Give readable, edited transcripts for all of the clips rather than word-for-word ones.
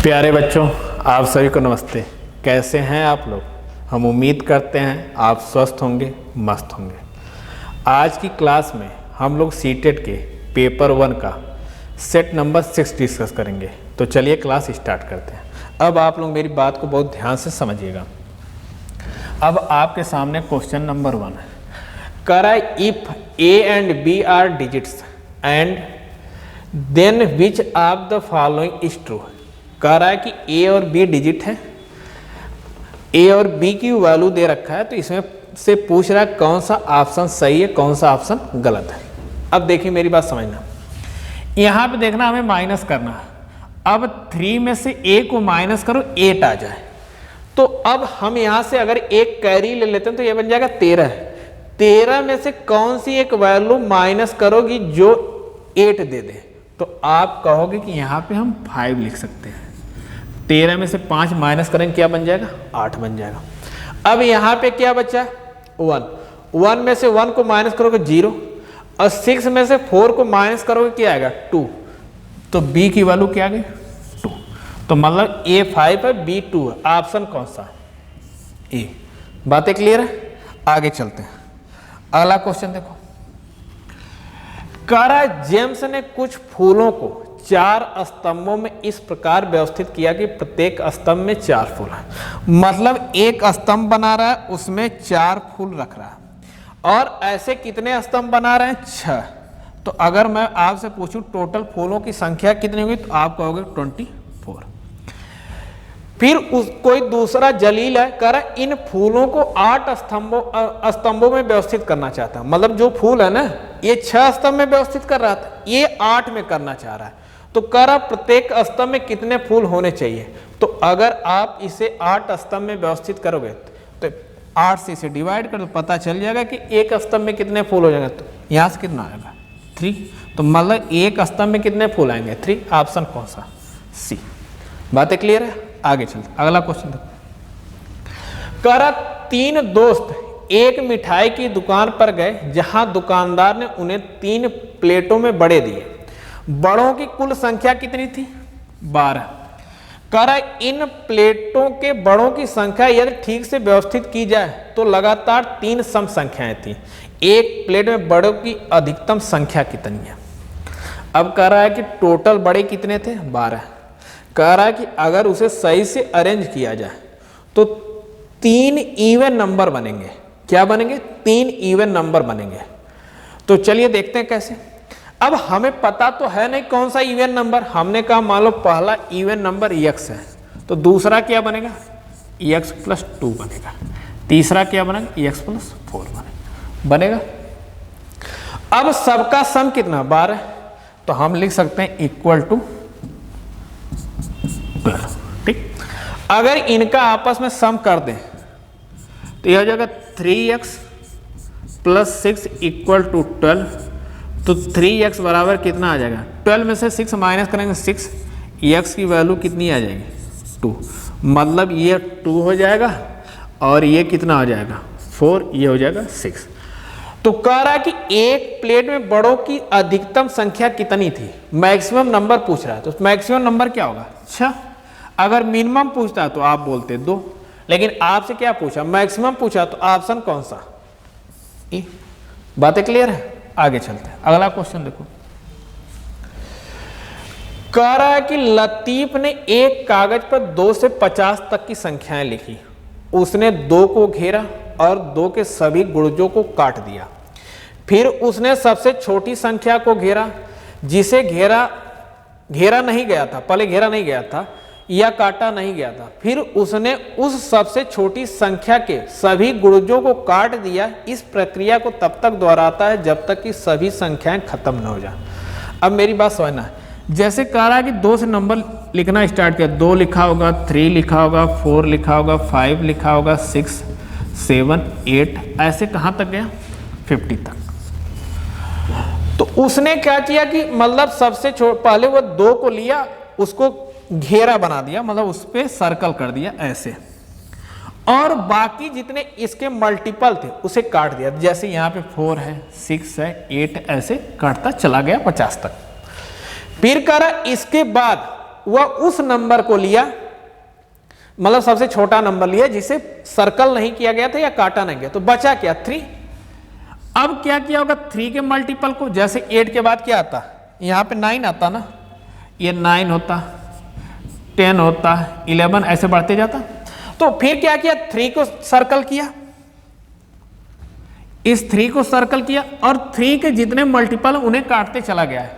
प्यारे बच्चों, आप सभी को नमस्ते। कैसे हैं आप लोग? हम उम्मीद करते हैं आप स्वस्थ होंगे, मस्त होंगे। आज की क्लास में हम लोग सीटेट के पेपर 1 का सेट नंबर 6 डिस्कस करेंगे। तो चलिए क्लास स्टार्ट करते हैं। अब आप लोग मेरी बात को बहुत ध्यान से समझिएगा। अब आपके सामने क्वेश्चन नंबर 1 है। करा if A and B are digits and then which of the following is true. कह रहा है कि ए और बी डिजिट है, ए और बी की वैल्यू दे रखा है, तो इसमें से पूछ रहा है कौन सा ऑप्शन सही है, कौन सा ऑप्शन गलत है। अब देखिए मेरी बात समझना, यहाँ पे देखना हमें माइनस करना है। अब 3 में से ए को माइनस करो, 8 आ जाए। तो अब हम यहाँ से अगर एक कैरी ले लेते हैं तो ये बन जाएगा 13। 13 में से कौन सी एक वैल्यू माइनस करोगी जो 8 दे दे, तो आप कहोगे कि यहाँ पे हम 5 लिख सकते हैं। 13 में से 5 माइनस करेंगे, क्या बन जाएगा? 8 बन जाएगा। अब यहाँ पे क्या बचा? 1 में से 1 को माइनस करोगे 0, और 6 में से 4 को माइनस करोगे क्या आएगा? 2। तो B की वैल्यू क्या आ गई? 2। तो मतलब A 5 है, B 2 है। ऑप्शन कौन सा है? A। बातें क्लियर है? आगे चलते हैं। अगला क्वेश्चन देखो। करा जेम्स ने कुछ फूलों को 4 स्तंभों में इस प्रकार व्यवस्थित किया कि प्रत्येक स्तंभ में 4 फूल हैं। मतलब एक स्तंभ बना रहा है, उसमें 4 फूल रख रहा है। और ऐसे कितने स्तंभ बना रहे हैं? 6। तो अगर मैं आपसे पूछूं टोटल फूलों की संख्या कितनी होगी, तो आप कहोगे 24। फिर कोई दूसरा जलील है, कह रहा इन फूलों को 8 स्तंभों में व्यवस्थित करना चाहता है। मतलब जो फूल है ना, ये 6 स्तंभ में व्यवस्थित कर रहा था, ये 8 में करना चाह रहा है। तो कह रहा प्रत्येक स्तंभ में कितने फूल होने चाहिए। तो अगर आप इसे 8 स्तंभ में व्यवस्थित करोगे तो 8 से इसे डिवाइड कर, तो पता चल जाएगा कि एक स्तंभ में कितने फूल हो जाएंगे। तो यहाँ से कितना आएगा? 3। तो मतलब एक स्तंभ में कितने फूल आएंगे? 3। ऑप्शन कौन सा? सी। बातें क्लियर है? आगे चलते। अगला क्वेश्चन देखो। कह रहा 3 दोस्त एक मिठाई की दुकान पर गए, जहां दुकानदार ने उन्हें 3 प्लेटों में बड़े दिए। बड़ों की कुल संख्या कितनी थी? 12। कह रहा इन प्लेटों के बड़ों की संख्या यदि ठीक से व्यवस्थित की जाए तो लगातार 3 सम संख्याएं थी। एक प्लेट में बड़ों की अधिकतम संख्या कितनी है? अब कह रहा है कि टोटल बड़े कितने थे? 12। कह रहा है कि अगर उसे सही से अरेंज किया जाए तो 3 इवन नंबर बनेंगे। क्या बनेंगे? 3 इवन नंबर बनेंगे। तो चलिए देखते हैं कैसे। अब हमें पता तो है नहीं कौन सा इवन नंबर। हमने कहा मान लो पहला इवन नंबर x है, तो दूसरा क्या बनेगा? x + 2 बनेगा। तीसरा क्या बनेगा? x + 4 बनेगा। अब सबका सम कितना? 12। तो हम लिख सकते हैं इक्वल टू 12। ठीक। अगर इनका आपस में सम कर दें तो यह हो जाएगा 3x + 6 = 12। तो 3x बराबर कितना आ जाएगा? 12 में से 6 माइनस करेंगे 6, x की वैल्यू कितनी आ जाएगी? 2। मतलब ये 2 हो जाएगा और ये कितना हो जाएगा? 4। ये हो जाएगा 6। तो कह रहा है कि एक प्लेट में बड़ों की अधिकतम संख्या कितनी थी? मैक्सिमम नंबर पूछ रहा है, तो मैक्सिमम नंबर क्या होगा? 6। अगर मिनिमम पूछता है तो आप बोलते 2, लेकिन आपसे क्या पूछा? मैक्सिमम पूछा, तो ऑप्शन कौन सा? ए। बातें क्लियर है? आगे चलते हैं। अगला क्वेश्चन देखो। कह रहा है कि लतीफ ने एक कागज पर 2 से 50 तक की संख्याएं लिखी। उसने 2 को घेरा और 2 के सभी गुणजों को काट दिया। फिर उसने सबसे छोटी संख्या को घेरा, जिसे घेरा नहीं गया था, पहले घेरा नहीं गया था या काटा नहीं गया था। फिर उसने उस सबसे छोटी संख्या के सभी गुणजों को काट दिया। इस प्रक्रिया को तब तक दोहराता है जब तक कि सभी संख्याएं खत्म न हो जाए। अब मेरी बात समझना है। जैसे कह रहा है कि 2 से नंबर लिखना स्टार्ट किया, 2 लिखा होगा, 3 लिखा होगा, 4 लिखा होगा, 5 लिखा होगा, 6, 7, 8, ऐसे कहाँ तक गया? 50 तक। तो उसने क्या किया कि मतलब सबसे पहले वो 2 को लिया, उसको घेरा बना दिया, मतलब उस पर सर्कल कर दिया ऐसे, और बाकी जितने इसके मल्टीपल थे उसे काट दिया। जैसे यहाँ पे 4 है, 6 है, 8, ऐसे काटता चला गया 50 तक। फिर करा इसके बाद वह उस नंबर को लिया, मतलब सबसे छोटा नंबर लिया जिसे सर्कल नहीं किया गया था या काटा नहीं गया, तो बचा क्या 3। अब क्या किया होगा 3 के मल्टीपल को, जैसे 8 के बाद क्या आता, यहाँ पे 9 आता ना, ये 9 होता, 10 होता, 11 ऐसे बढ़ते जाता। तो फिर क्या किया 3 को सर्कल किया, इस 3 को सर्कल किया और 3 के जितने मल्टीपल उन्हें काटते चला गया है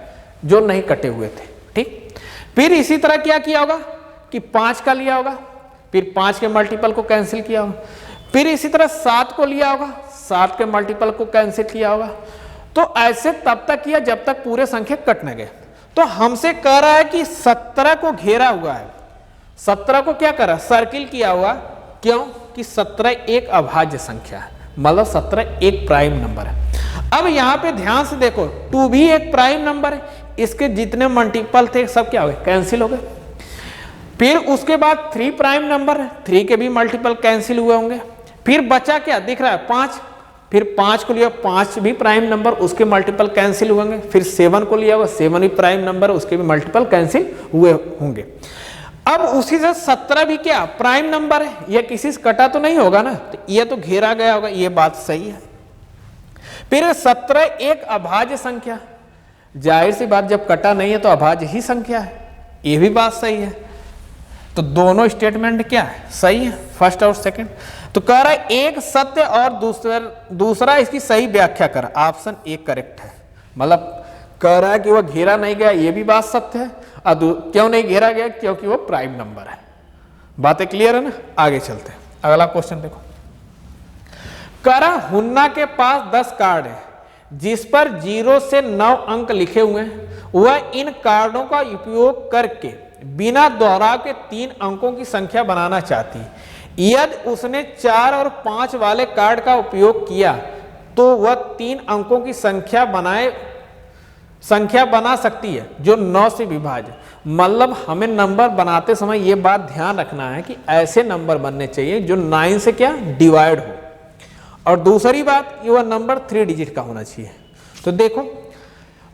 जो नहीं कटे हुए थे, ठीक। फिर इसी तरह क्या किया होगा कि 5 का लिया होगा, फिर 5 के मल्टीपल को कैंसिल किया होगा, फिर इसी तरह 7 को लिया होगा, 7 के मल्टीपल को कैंसिल किया होगा। तो ऐसे तब तक किया जब तक पूरे संख्या कट न गए। तो हमसे कह रहा है कि 17 को घेरा हुआ है, 17 को क्या करा, सर्किल किया हुआ, क्यों कि 17 एक अभाज्य संख्या है, मतलब 17 एक प्राइम नंबर है। अब यहां पे ध्यान से देखो 2 भी एक प्राइम नंबर है, इसके जितने मल्टीपल थे सब क्या हो गए, कैंसिल हो गए। फिर उसके बाद 3 प्राइम नंबर है, 3 के भी मल्टीपल कैंसिल हुए होंगे। फिर बचा क्या दिख रहा है 5, फिर 5 को लिया, 5 भी प्राइम नंबर, उसके मल्टीपल कैंसिल हुए होंगे। फिर 7 को लिया हुआ, 7 भी प्राइम नंबर, उसके भी मल्टीपल कैंसिल हुए होंगे। अब उसी से 17 भी क्या प्राइम नंबर है, यह किसी से कटा तो नहीं होगा ना, तो यह तो घेरा गया होगा, यह बात सही है। फिर 17 एक अभाज्य संख्या, जाहिर सी बात जब कटा नहीं है तो अभाज्य ही संख्या है, यह भी बात सही है। तो दोनों स्टेटमेंट क्या है, सही है, फर्स्ट और सेकंड। तो कह रहा है एक सत्य और दूसरा इसकी सही व्याख्या कर, ऑप्शन ए करेक्ट है। मतलब कह रहा है कि वह घेरा नहीं गया, यह भी बात सत्य है, और क्यों नहीं घेरा गया, क्योंकि वो प्राइम नंबर है। बातें क्लियर है ना, आगे चलते हैं। अगला क्वेश्चन देखो, कह रहा हुन्ना के पास 10 कार्ड है जिस पर 0 से 9 अंक लिखे हुए हैं। वह इन कार्डों का उपयोग करके बिना दोहराव के 3 अंकों की संख्या बनाना चाहती है। यदि उसने 4 और 5 वाले कार्ड का उपयोग किया तो वह 3 अंकों की संख्या बना सकती है जो 9 से विभाज्य। मतलब हमें नंबर बनाते समय यह बात ध्यान रखना है कि ऐसे नंबर बनने चाहिए जो 9 से क्या डिवाइड हो, और दूसरी बात कि वह नंबर 3 डिजिट का होना चाहिए। तो देखो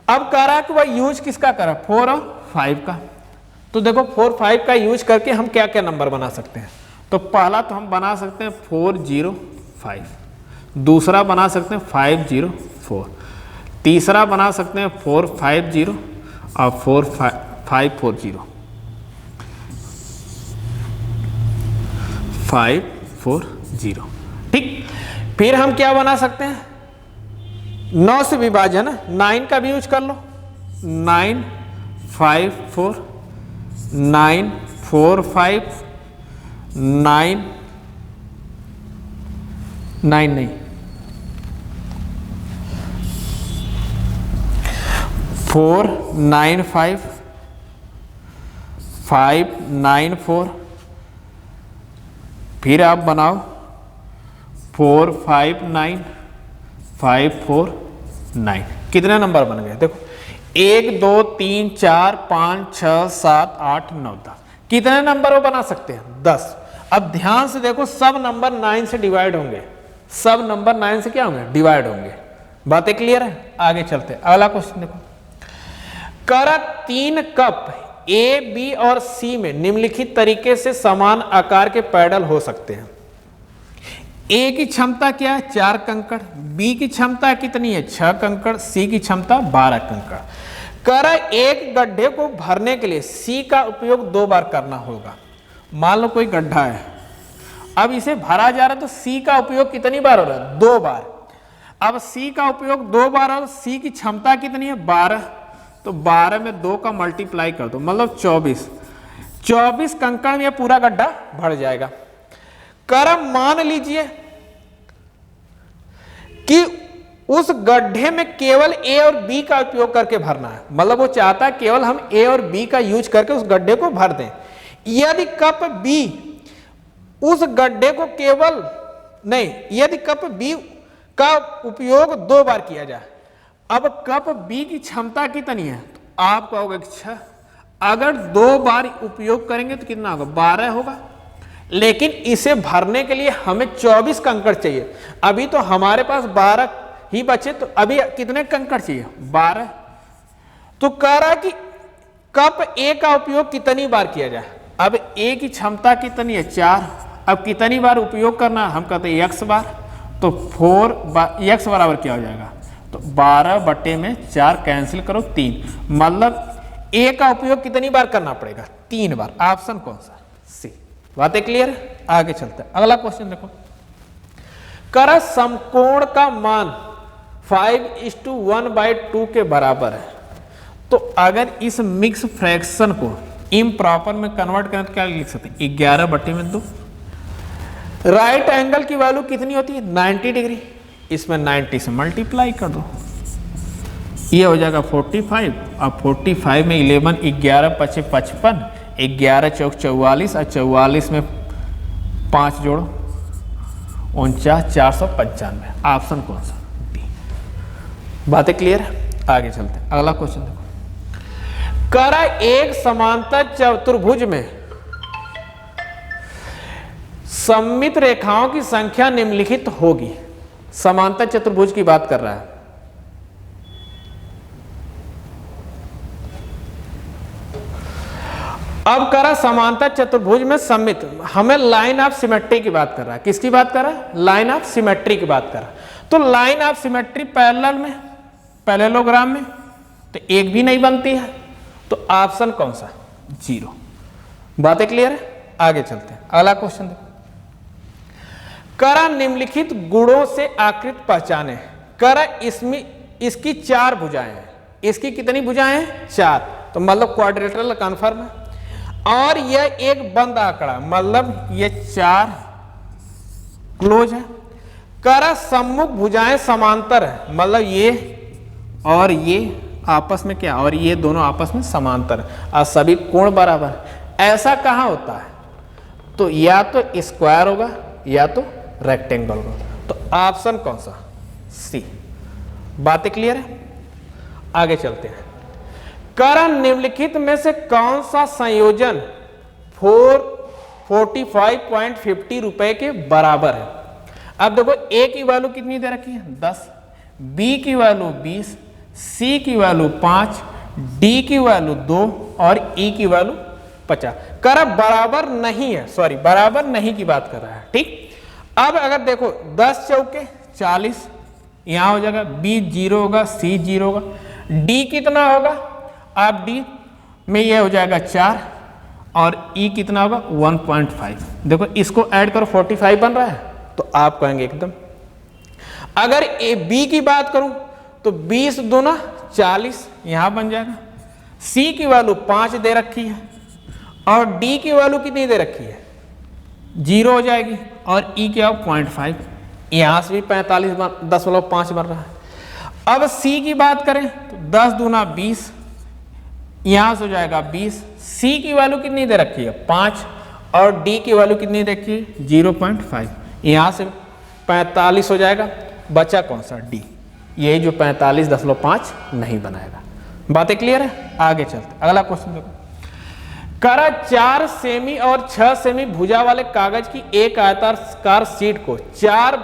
अब कह रहा है कि वह यूज किसका करा, 4 और 5 का। तो देखो 4 5 का यूज करके हम क्या क्या नंबर बना सकते हैं। तो पहला तो हम बना सकते हैं 405, दूसरा बना सकते हैं 504, तीसरा बना सकते हैं 450 और 540, 540, ठीक। फिर हम क्या बना सकते हैं, 9 से विभाजन, 9 का भी यूज कर लो, 9 5 4 9 4 5 9 नहीं 4 9 5 5 9 4, फिर आप बनाओ 4 5 9 5 4 9। कितने नंबर बन गए देखो, 1 2 3 4 5 6 7 8 9 10। कितने नंबर वो बना सकते हैं, 10। अब ध्यान से देखो सब नंबर 9 से डिवाइड होंगे, सब नंबर 9 से क्या होंगे, डिवाइड होंगे। बातें क्लियर है, आगे चलते हैं। अगला क्वेश्चन देखो, करा 3 कप ए बी और सी में निम्नलिखित तरीके से समान आकार के पैडल हो सकते हैं। ए की क्षमता क्या है, 4 कंकड़, बी की क्षमता कितनी है, 6 कंकड़, सी की क्षमता 12 कंकड़। करा एक गड्ढे को भरने के लिए सी का उपयोग 2 बार करना होगा। मान लो कोई गड्ढा है, अब इसे भरा जा रहा है, तो सी का उपयोग कितनी बार हो रहा है, 2 बार। अब सी का उपयोग 2 बार और सी की क्षमता कितनी है, 12, तो 12 में 2 का मल्टीप्लाई कर दो, मतलब 24 कंकड़ में पूरा गड्ढा भर जाएगा। करम मान लीजिए कि उस गड्ढे में केवल ए और बी का उपयोग करके भरना है, मतलब वो चाहता है केवल हम ए और बी का यूज करके उस गड्ढे को भर दें। यदि कप बी उस गड्ढे को केवल नहीं, यदि कप बी का उपयोग 2 बार किया जाए, अब कप बी की क्षमता कितनी है, तो आप कहोगे 6, अगर 2 बार उपयोग करेंगे तो कितना होगा, 12 होगा। लेकिन इसे भरने के लिए हमें 24 कंकड़ चाहिए, अभी तो हमारे पास 12 ही बचे, तो अभी कितने कंकड़ चाहिए, 12। तो कह रहा है कि कप ए का उपयोग कितनी बार किया जाए। अब ए की क्षमता कितनी है 4, अब कितनी बार उपयोग करना, हम कहते हैं x बार, तो 4 x बराबर क्या हो जाएगा, तो 12/4 कैंसिल करो 3, मतलब ए का उपयोग कितनी बार करना पड़ेगा, 3 बार। ऑप्शन कौन सा, सी। बातें क्लियर है, आगे चलते हैं। अगला क्वेश्चन देखो, कर समकोण का मान 5:1/2 के बराबर है, तो अगर इस मिक्स फ्रैक्शन को इम्प्रॉपर में कन्वर्ट करें तो क्या लिख सकते हैं, 11/2। राइट एंगल की वैल्यू कितनी होती है 90 डिग्री, इसमें 90 से मल्टीप्लाई कर दो, ये हो जाएगा 45। अब 45 में 11, 11 × 5 = 55, 11 × 4 = 44, और 44 में 5 जोड़ो 49, 495। ऑप्शन कौन सा, डी। बातें क्लियर है, आगे चलते हैं। अगला क्वेश्चन देखो, कर एक समांतर चतुर्भुज में सममित रेखाओं की संख्या निम्नलिखित होगी। समांतर चतुर्भुज की बात कर रहा है। अब करा समांतर चतुर्भुज में सममित, हमें लाइन ऑफ सिमेट्री की बात कर रहा है। किसकी बात कर रहा है, लाइन ऑफ सिमेट्री की बात कर रहा है। तो लाइन ऑफ सिमेट्री पैरेलल में, पैरेललोग्राम में तो एक भी नहीं बनती है, तो ऑप्शन कौन सा, 0। बातें क्लियर है, आगे चलते हैं। अगला क्वेश्चन देखो, करा निम्नलिखित गुणों से आकृति पहचाने। करा इसमें इसकी 4 भुजाएं हैं, इसकी कितनी भुजाएं हैं, 4, तो मतलब क्वाड्रिलेटरल कन्फर्म है। और यह एक बंद आंकड़ा, मतलब ये 4 क्लोज है। करा सम्मुख भुजाएं समांतर है, मतलब ये और ये आपस में क्या, और ये दोनों आपस में समांतर है और सभी कोण बराबर। ऐसा कहाँ होता है, तो या तो स्क्वायर होगा या तो रेक्टेंगल होगा, तो ऑप्शन कौन सा, सी। बातें क्लियर है, आगे चलते हैं। कर निम्नलिखित में से कौन सा संयोजन 45.50 रुपए के बराबर है। अब देखो ए की वैल्यू कितनी दे रखी है 10, बी की वैल्यू 20, सी की वैल्यू 5, डी की वैल्यू 2 और ई की वैल्यू 50। कर बराबर नहीं है, सॉरी बराबर नहीं की बात कर रहा है, ठीक। अब अगर देखो 10 चौके 40, यहां हो जाएगा, बी 0 होगा, सी 0 होगा, डी कितना होगा, आप डी में ये हो जाएगा 4 और ई कितना होगा 1.5। देखो इसको ऐड करो 45 बन रहा है, तो आप कहेंगे एकदम। अगर ए बी की बात करूं तो 20 दूना 40 यहां बन जाएगा, सी की वैल्यू 5 दे रखी है और डी की वैल्यू कितनी दे रखी है 0 हो जाएगी, और ई क्या 0.5, यहां से भी 45.5 बन रहा है। अब सी की बात करें तो 10 दूना 20, यहां से हो जाएगा 20, सी की वैल्यू कितनी दे रखी है 5 और डी की वैल्यू कितनी दे रखी है 0.5, यहां से 45 हो जाएगा, बचा कौन सा, डी। यही जो 45.5 नहीं बनाएगा। बातें क्लियर है, आगे चलते। अगला क्वेश्चन देखो, करा 4 सेमी और 6 सेमी भुजा वाले कागज की एक आयताकार शीट को 4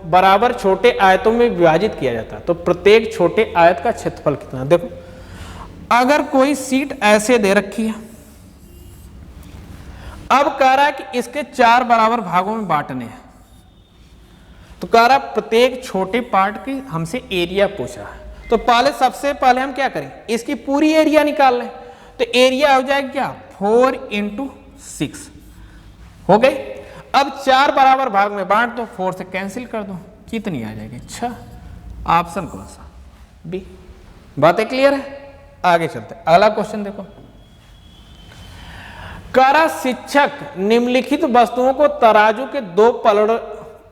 बराबर छोटे आयतों में विभाजित किया जाता है, तो प्रत्येक छोटे आयत का क्षेत्रफल कितना। देखो अगर कोई शीट ऐसे दे रखी है, अब कह रहा है कि इसके 4 बराबर भागों में बांटने हैं, तो कह रहा प्रत्येक छोटे पार्ट की हमसे एरिया पूछा है। तो सबसे पहले हम क्या करें, इसकी पूरी एरिया निकाल लें, तो एरिया हो जाएगा क्या 4 × 6 हो गई। अब 4 बराबर भाग में बांट दो, 4 से कैंसिल कर दो, कितनी आ जाएगी 6। ऑप्शन कौन सा, बी। बातें क्लियर है, आगे चलते। अगला क्वेश्चन देखो, करा शिक्षक निम्नलिखित वस्तुओं को तराजू के 2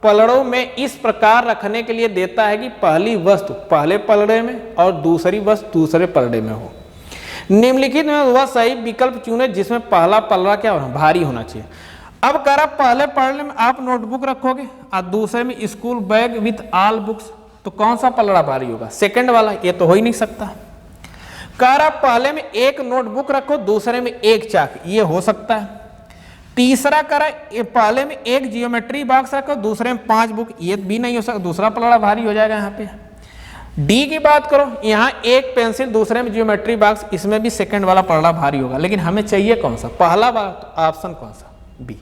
पलड़ों में इस प्रकार रखने के लिए देता है कि पहली वस्तु पहले पलड़े में और दूसरी वस्तु दूसरे पलड़े में हो। निम्नलिखित में वह सही विकल्प चुने जिसमें पहला पलड़ा क्या होना, भारी होना चाहिए। अब करा पहले पलड़े में आप नोटबुक रखोगे और दूसरे में school bag with all books, तो कौन सा पलड़ा भारी होगा, सेकंड वाला, ये तो हो ही नहीं सकता। करा पहले में एक नोटबुक रखो दूसरे में एक चाक, ये हो सकता है। तीसरा करा पहले में एक जियोमेट्री बॉक्स रखो दूसरे में 5 बुक, ये भी नहीं हो सकता, दूसरा पलड़ा भारी हो जाएगा यहाँ पे। डी की बात करो, यहां एक पेंसिल, दूसरे में ज्योमेट्री बॉक्स, इसमें भी सेकंड वाला पड़ना भारी होगा, लेकिन हमें चाहिए कौन सा, पहला ऑप्शन कौन सा, बी।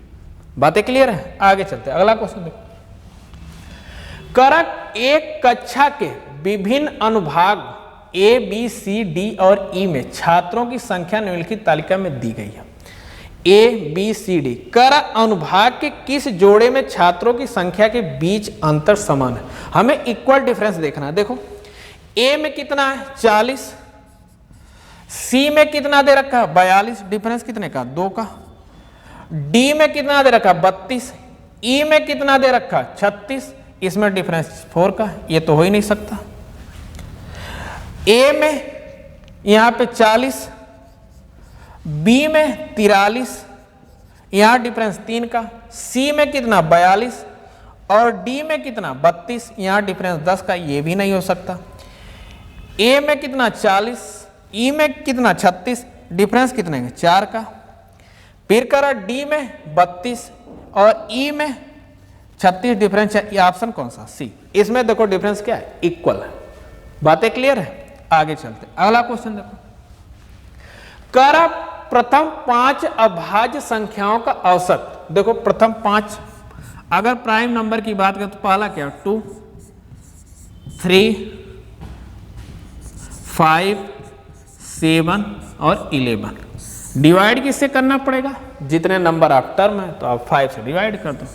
बातें क्लियर है? आगे चलते हैं, अगला क्वेश्चन देखो। करक एक कक्षा के विभिन्न अनुभाग ए बी सी डी और ई में छात्रों की संख्या निम्नलिखित तालिका में दी गई है। ए बी सी डी कर अनुभाग के किस जोड़े में छात्रों की संख्या के बीच अंतर समान है? हमें इक्वल डिफरेंस देखना है। देखो ए में कितना है 40, सी में कितना दे रखा है 42, डिफरेंस कितने का 2 का। डी में कितना दे रखा है 32, ई में कितना दे रखा है 36, इसमें डिफरेंस 4 का। ये तो हो ही नहीं सकता। ए में यहां पे 40, बी में 43, यहां डिफरेंस 3 का। सी में कितना 42 और डी में कितना 32, यहां डिफरेंस 10 का। ये भी नहीं हो सकता। ए में कितना 40, ई में कितना 36, डिफरेंस कितने का 4 का। फिर करा डी में 32 और ई में 36, डिफरेंस है। ये ऑप्शन कौन सा, सी। इसमें देखो डिफरेंस क्या है, इक्वल है। बातें क्लियर है? आगे चलते, अगला क्वेश्चन देखो। करा प्रथम 5 अभाज्य संख्याओं का औसत। देखो प्रथम 5, अगर प्राइम नंबर की बात करें तो पहला क्या 2, 3, 5, 7 और 11। डिवाइड किससे करना पड़ेगा, जितने नंबर आप टर्म है तो आप 5 से डिवाइड कर दो।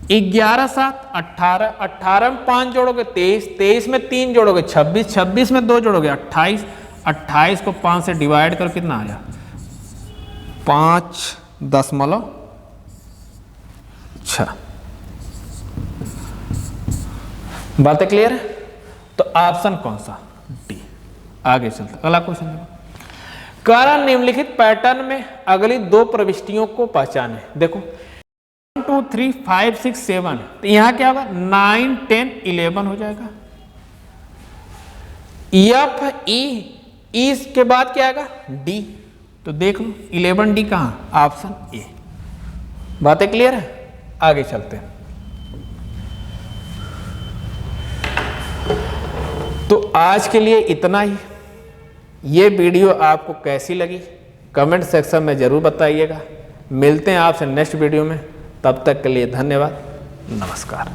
11 7 18, 18 में 5 जोड़ोगे 23, 23 में 3 जोड़ोगे 26, 26 में 2 जोड़ोगे 28, 28 को 5 से डिवाइड कर कितना आया 5.6। बातें क्लियर है? तो ऑप्शन कौन सा, डी। आगे चलते, अगला क्वेश्चन देखो। कारण निम्नलिखित पैटर्न में अगली 2 प्रविष्टियों को पहचाने। देखो 1 2 3 5 6 7, तो यहां क्या होगा 9 10 11 हो जाएगा। एफ ई के बाद क्या आएगा डी, तो देख लो 11 डी कहां, ऑप्शन ए। बातें क्लियर है? आगे चलते हैं। तो आज के लिए इतना ही। ये वीडियो आपको कैसी लगी कमेंट सेक्शन में जरूर बताइएगा। मिलते हैं आपसे नेक्स्ट वीडियो में, तब तक के लिए धन्यवाद, नमस्कार।